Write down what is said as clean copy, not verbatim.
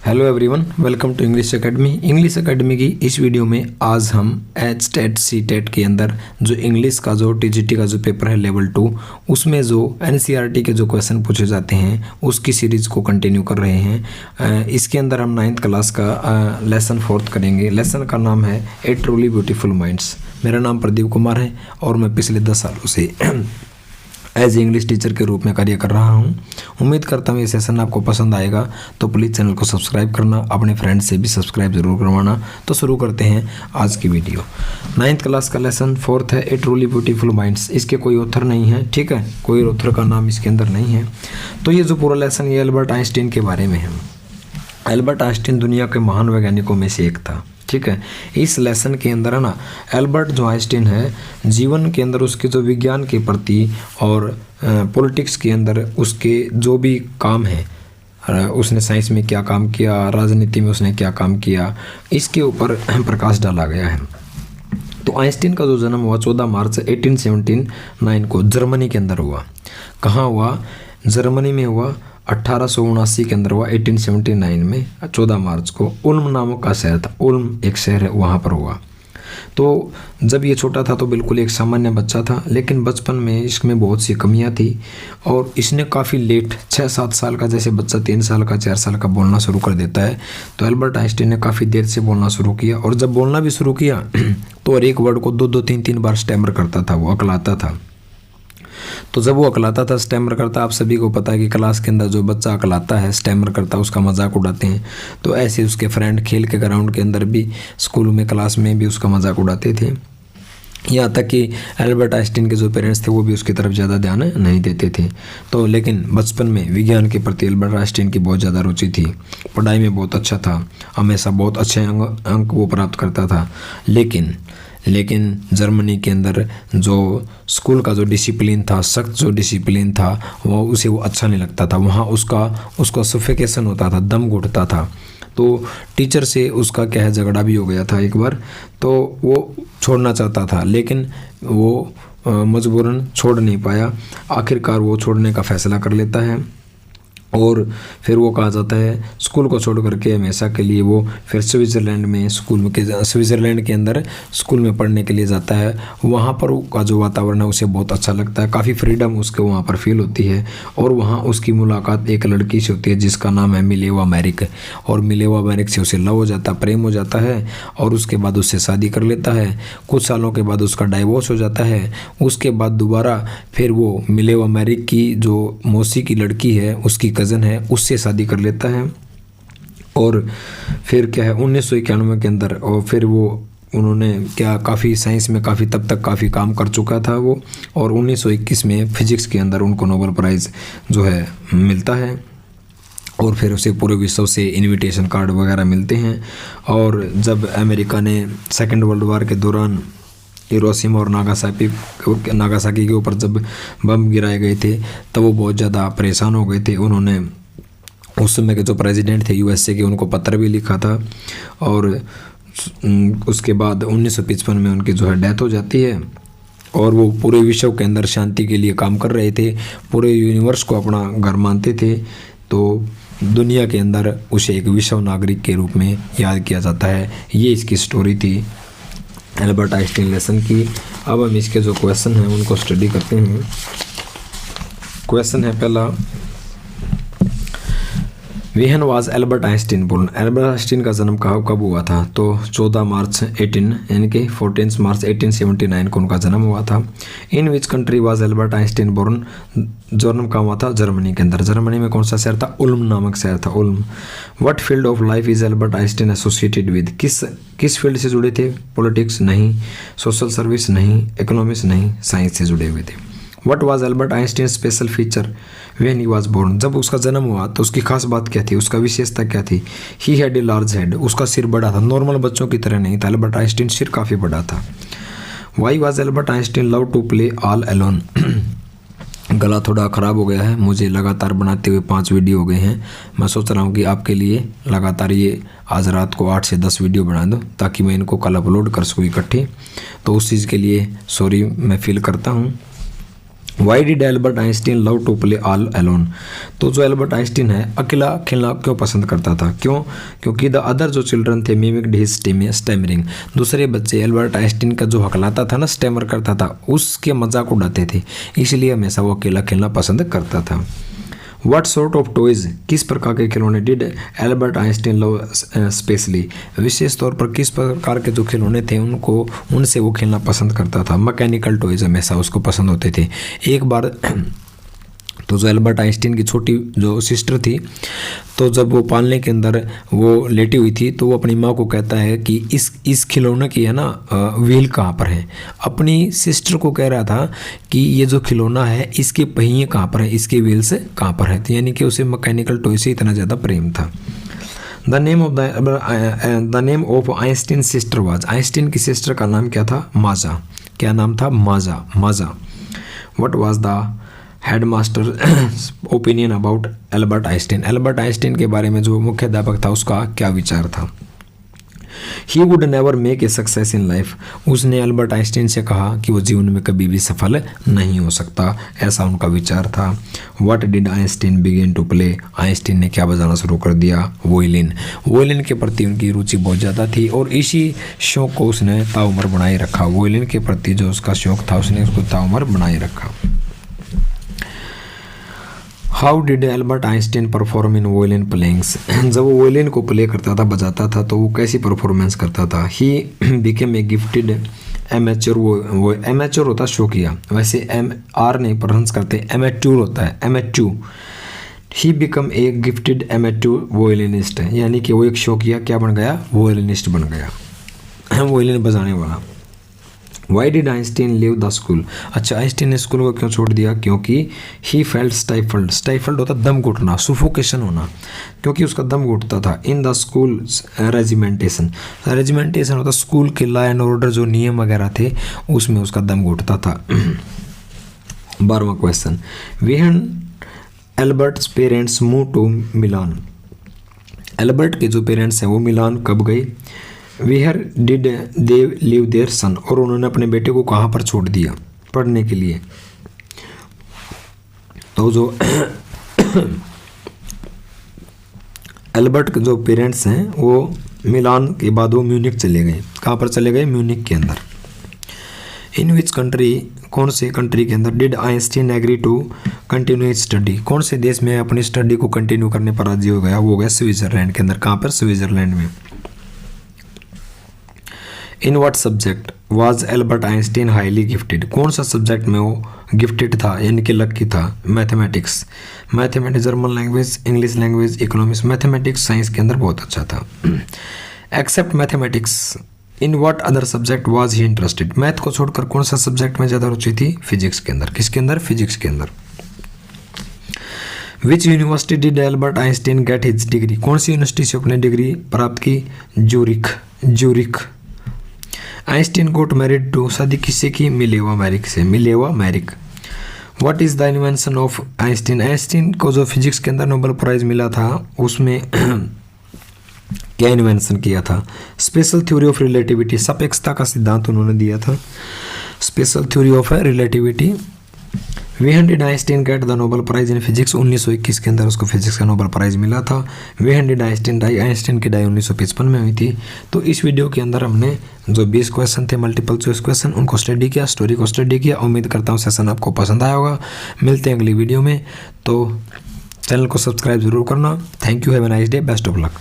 Hello everyone, welcome to English Academy. English Academy की इस video में आज हम एच टेट सी टेट के अंदर जो इंग्लिश का जो टीजीटी का जो पेपर है लेवल 2 उसमें जो एनसीईआरटी के जो क्वेश्चन पूछे जाते हैं उसकी सीरीज़ को कंटिन्यू कर रहे हैं। इसके अंदर हम 9th क्लास का लेसन 4 करेंगे। लेसन का नाम है ए ट्रूली ब्यूटीफुल माइंड्स। मेरा नाम प्रदीप कुमार है और मैं पिछले 10 सालों से एज इंग्लिश टीचर के रूप में कार्य कर रहा हूं। उम्मीद करता हूं ये सेशन आपको पसंद आएगा, तो प्लीज़ चैनल को सब्सक्राइब करना, अपने फ्रेंड्स से भी सब्सक्राइब जरूर करवाना। तो शुरू करते हैं आज की वीडियो। 9th क्लास का लेसन 4 है ए ट्रूली ब्यूटीफुल माइंड्स। इसके कोई ऑथर नहीं है, ठीक है, कोई ऑथर का नाम इसके अंदर नहीं है। तो ये जो पूरा लेसन ये एल्बर्ट आइंस्टीन के बारे में है। एल्बर्ट आइंस्टीन दुनिया के महान वैज्ञानिकों में से एक था, ठीक है। इस लेसन के अंदर है ना, एल्बर्ट जो आइंस्टीन है जीवन के अंदर उसके जो विज्ञान के प्रति और पॉलिटिक्स के अंदर उसके जो भी काम है, उसने साइंस में क्या काम किया, राजनीति में उसने क्या काम किया, इसके ऊपर प्रकाश डाला गया है। तो आइंस्टीन का जो जन्म हुआ 14 मार्च 1879 को जर्मनी के अंदर हुआ। कहाँ हुआ? जर्मनी में हुआ। 1879 के अंदर हुआ। 1879 में 14 मार्च को उल्म नामक का शहर था, उल्म एक शहर है, वहाँ पर हुआ। तो जब ये छोटा था तो बिल्कुल एक सामान्य बच्चा था, लेकिन बचपन में इसमें बहुत सी कमियां थी और इसने काफ़ी लेट 6-7 साल का, जैसे बच्चा 3 साल का 4 साल का बोलना शुरू कर देता है, तो एल्बर्ट आइंस्टीन ने काफ़ी देर से बोलना शुरू किया। और जब बोलना भी शुरू किया तो हर एक वर्ड को 2-2 3-3 बार स्टैमर करता था, वो अकलाता था। तो जब वो अकलाता था, स्टैमर करता, आप सभी को पता है कि क्लास के अंदर जो बच्चा अकलाता है, स्टैमर करता है, उसका मजाक उड़ाते हैं। तो ऐसे उसके फ्रेंड खेल के ग्राउंड के अंदर भी, स्कूल में, क्लास में भी उसका मजाक उड़ाते थे। यहाँ तक कि एल्बर्ट आइंस्टीन के जो पेरेंट्स थे वो भी उसकी तरफ ज़्यादा ध्यान नहीं देते थे। तो लेकिन बचपन में विज्ञान के प्रति एल्बर्ट आइंस्टीन की बहुत ज़्यादा रुचि थी। पढ़ाई में बहुत अच्छा था, हमेशा बहुत अच्छे अंक वो प्राप्त करता था। लेकिन जर्मनी के अंदर जो स्कूल का जो डिसिप्लिन था, सख्त जो डिसिप्लिन था, वो अच्छा नहीं लगता था। वहाँ उसका सफोकेशन होता था, दम घुटता था। तो टीचर से उसका क्या है, झगड़ा भी हो गया था एक बार। तो वो छोड़ना चाहता था, लेकिन वो मजबूरन छोड़ नहीं पाया। आखिरकार वो छोड़ने का फैसला कर लेता है और फिर वो कहा जाता है स्कूल को छोड़ करके हमेशा के लिए वो फिर स्विट्ज़रलैंड में स्विट्ज़रलैंड के अंदर स्कूल में पढ़ने के लिए जाता है। वहाँ पर का जो वातावरण है उसे बहुत अच्छा लगता है, काफ़ी फ्रीडम उसके वहाँ पर फील होती है। और वहाँ उसकी मुलाकात एक लड़की से होती है जिसका नाम है मिलेवा मैरिक। और मिलेवा मैरिक से उसे लव हो जाता, प्रेम हो जाता है और उसके बाद उससे शादी कर लेता है। कुछ सालों के बाद उसका डाइवोर्स हो जाता है। उसके बाद दोबारा फिर वो मिलेवा मैरिक की जो मौसी की लड़की है, उसकी कज़न है, उससे शादी कर लेता है। और फिर क्या है 1991 के अंदर, और फिर वो उन्होंने क्या काफ़ी साइंस में काफ़ी तब तक काफ़ी काम कर चुका था वो। और 1921 में फिजिक्स के अंदर उनको नोबेल प्राइज़ जो है मिलता है। और फिर उसे पूरे विश्व से इनविटेशन कार्ड वगैरह मिलते हैं। और जब अमेरिका ने सेकेंड वर्ल्ड वॉर के दौरान हिरोशिमा और नागासाकी के ऊपर जब बम गिराए गए थे, तब वो बहुत ज़्यादा परेशान हो गए थे। उन्होंने उस समय के जो प्रेसिडेंट थे यूएसए के, उनको पत्र भी लिखा था। और उसके बाद 1955 में उनकी जो है डेथ हो जाती है। और वो पूरे विश्व के अंदर शांति के लिए काम कर रहे थे, पूरे यूनिवर्स को अपना घर मानते थे। तो दुनिया के अंदर उसे एक विश्व नागरिक के रूप में याद किया जाता है। ये इसकी स्टोरी थी एल्बर्ट आइंस्टीन लेसन की। अब हम इसके जो क्वेश्चन हैं उनको स्टडी करते हैं। क्वेश्चन है पहला, when was Albert Einstein born? Albert Einstein का जन्म कब हुआ था? तो 14 मार्च 14 मार्च 1879 को उनका जन्म हुआ था। In which country was Albert Einstein born? जन्म कहाँ हुआ था? जर्मनी के अंदर। जर्मनी में कौन सा शहर था? उल्म नामक शहर था, Ulm. What field of life is Albert Einstein associated with? किस फील्ड से जुड़े थे? पॉलिटिक्स नहीं, सोशल सर्विस नहीं, इकोनॉमिक्स नहीं, साइंस से जुड़े हुए थे। What was Albert Einstein's special feature when he was born? जब उसका जन्म हुआ तो उसकी खास बात क्या थी, उसका विशेषता क्या थी? He had a large head, उसका सिर बड़ा था, नॉर्मल बच्चों की तरह नहीं था। एल्बर्ट आइंस्टीन सिर काफ़ी बड़ा था। Why was Albert Einstein love to play all alone? गला थोड़ा ख़राब हो गया है, मुझे लगातार बनाते हुए 5 वीडियो हो गए हैं। मैं सोच रहा हूँ कि आपके लिए लगातार ये आज रात को 8 से 10 वीडियो बना दूँ ताकि मैं इनको कल अपलोड कर सकूँ इकट्ठे। तो उस चीज़ के लिए सॉरी मैं फील करता हूँ। Why did Albert Einstein love to play all alone. तो जो एल्बर्ट आइंस्टीन है अकेला खेलना क्यों पसंद करता था, क्यों? क्योंकि द अदर जो चिल्ड्रन थे मिमिक्ड हिज स्टैमरिंग। दूसरे बच्चे एल्बर्ट आइंस्टीन का जो हकलाता था ना, स्टैमर करता था, उसके मजाक उड़ाते थे, इसलिए हमेशा वो अकेला खेलना पसंद करता था। What sort of toys, किस प्रकार के खिलौने did Albert Einstein love specially, विशेष तौर पर किस प्रकार के जो खिलौने थे उनसे वो खेलना पसंद करता था। मैकेनिकल टॉयज हमेशा उसको पसंद होते थे। एक बार तो जो एल्बर्ट आइंस्टीन की छोटी जो सिस्टर थी, तो जब वो पालने के अंदर वो लेटी हुई थी तो वो अपनी माँ को कहता है कि इस खिलौने की है ना व्हील कहाँ पर है। अपनी सिस्टर को कह रहा था कि ये जो खिलौना है इसके पहिए कहाँ पर है, इसके व्हील्स कहाँ पर है। तो यानी कि उसे मैकेनिकल टॉय से इतना ज़्यादा प्रेम था। The name of Einstein sister was, Einstein की सिस्टर का नाम क्या था? माजा। क्या नाम था? Maja. What was the headmaster opinion about Albert Einstein, Albert Einstein के बारे में जो मुख्य अध्यापक था उसका क्या विचार था? He would never make a success in life, उसने एल्बर्ट आइंस्टीन से कहा कि वो जीवन में कभी भी सफल नहीं हो सकता, ऐसा उनका विचार था। What did Einstein begin to play, Einstein ने क्या बजाना शुरू कर दिया? वोयलिन के प्रति उनकी रुचि बहुत ज़्यादा थी और इसी शौक को उसने ताउम्र बनाए रखा। वोयलिन के प्रति जो उसका शौक था उसने उसको ताउम्र बनाए रखा। How did Albert Einstein perform in violin playings, जब वो वोयलिन को प्ले करता था, बजाता था, तो वो कैसी परफॉर्मेंस करता था? He became a gifted amateur, वो एमेच्योर होता शौकिया, वैसे MR नहीं प्रोनाउंस करते, एमेच्योर होता है, amateur. He become a gifted amateur violinist, यानी कि वो एक शौकिया क्या बन गया? वोयलिनिस्ट बन गया, वोयलिन बजाने वाला। Why did Einstein leave the school, अच्छा आइंस्टीन ने स्कूल को क्यों छोड़ दिया? क्योंकि ही फेल्ट स्टाइफल्ड होता दम घुटना, सुफोकेशन होना, क्योंकि उसका दम घुटता था। इन द स्कूल रेजिमेंटेशन होता स्कूल के लॉ एंड ऑर्डर जो नियम वगैरह थे उसमें उसका दम घुटता था। 12वां question, when Albert's parents move to Milan, Albert के जो पेरेंट्स हैं वो मिलान कब गए? Where did they leave their son, और उन्होंने अपने बेटे को कहाँ पर छोड़ दिया पढ़ने के लिए? तो जो एल्बर्ट के जो पेरेंट्स हैं वो मिलान के बाद वो म्यूनिक चले गए। कहाँ पर चले गए? म्यूनिक के अंदर। इन विच कंट्री, कौन से कंट्री के अंदर did Einstein agree to continue his study, कौन से देश में अपनी स्टडी को कंटिन्यू करने पर राजी हो गया? वो हो गया स्विट्जरलैंड के अंदर। कहाँ पर? स्विट्जरलैंड में। In what subject was Albert Einstein highly gifted, कौन सा सब्जेक्ट में वो गिफ्टेड था यानी कि लकी था? Mathematics, German language, English language, economics. Mathematics science के अंदर बहुत अच्छा था। Except mathematics, in what other subject was he interested, math को छोड़कर कौन सा सब्जेक्ट में ज़्यादा रुचि थी? फिजिक्स के अंदर। किसके अंदर? फिजिक्स के अंदर। Which university did Albert Einstein get his degree, कौन सी यूनिवर्सिटी से अपनी डिग्री प्राप्त की? Zurich. Einstein got married to, शादी किससे की? मिलेवा मैरिक से, Mileva Maric. What is the invention of Einstein, Einstein को जो फिजिक्स के अंदर नोबेल प्राइज मिला था उसमें क्या इन्वेंशन किया था? स्पेशल थ्योरी ऑफ रिलेटिविटी, सापेक्षता का सिद्धांत उन्होंने दिया था। Special theory of relativity. When did Einstein get the Nobel prize in physics, 1921 के अंदर उसको फिजिक्स का नोबेल प्राइज मिला था। When did Einstein die, Einstein की डाई 1955 में हुई थी। तो इस वीडियो के अंदर हमने जो 20 क्वेश्चन थे मल्टीपल चॉइस क्वेश्चन उनको स्टडी किया, स्टोरी को स्टडी किया। उम्मीद करता हूँ सेशन आपको पसंद आया होगा। मिलते हैं अगली वीडियो में, तो चैनल को सब्सक्राइब जरूर करना। Thank you, have a nice day, best of luck.